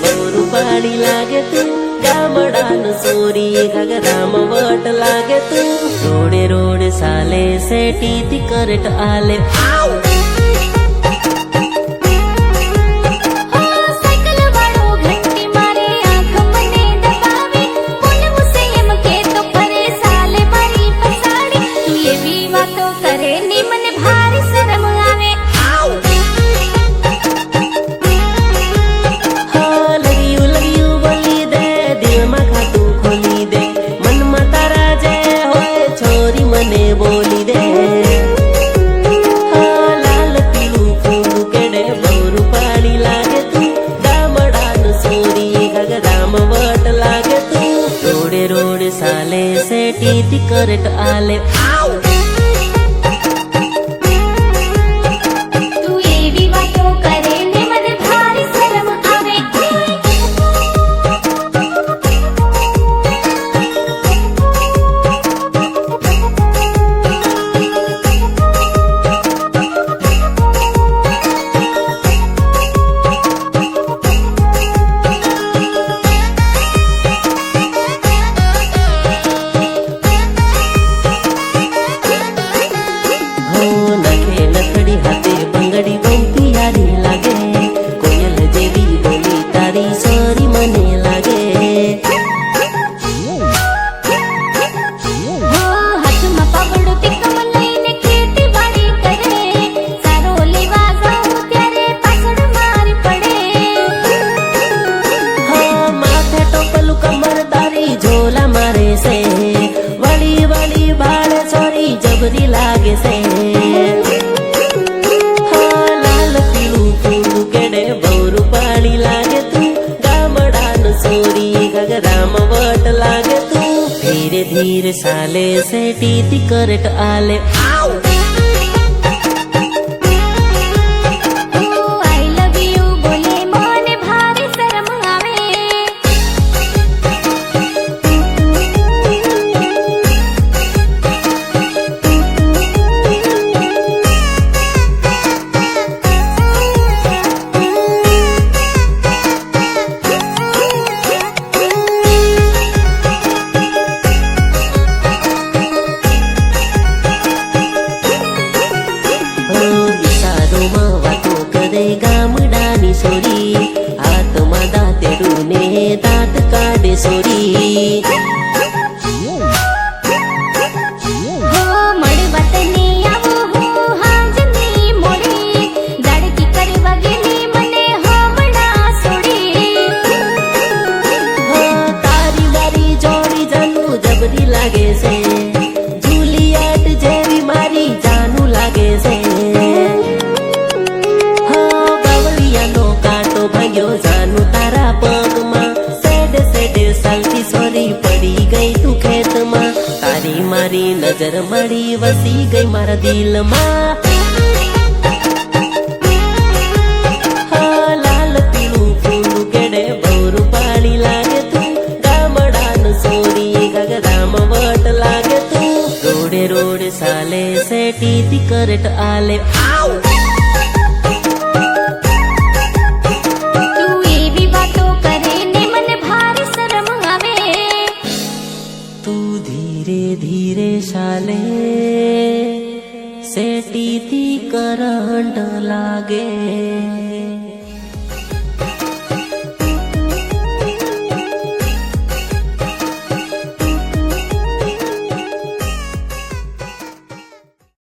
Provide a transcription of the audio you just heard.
બહુ પાડી લાગે તું ગામડાનું સોરી ઘગરામાં વટ લાગે તું રોડે રોડે સાલે સેટીથી કરટ આલે બોલી દે લાલ પીળું ફૂલ કેડે બહુ પાડી લાગે તું ગામડાનું સોરી ઘગરામાં વટ લાગે તું રોડે રોડે સાલે સેટીથી કરટ આલે जबरी लागे से लाल पीलू फूल केडे बहू पाड़ी लागे तू गामडानु सोरी घगरामा वट लागे तू धीरे धीरे साले सेटीથી करट आले गामडानी सोरी हाथમાં દાંતેડું ને દાંત કાઢે સોરી તારી મારી જોડી જાનું જબરી લાગે છે જુલિયટ જેવી મારી જાનું લાગે છે જાનું તારા પગમાં સેડે સેડે સાલથી સોરી પડી ગઈ તું ખેતમાં તારી મારી નજર મળી વસી ગઈ મારા દિલમાં લાલ પીળું ફૂલ કેડે બહુ પાડી લાગે તું ગામડાનું સોરી ઘગરામાં વટ લાગે તું રોડે રોડે સાલે સેટીથી કરટ આલે धीरे धीरे साले सेटीથી करंट लागे।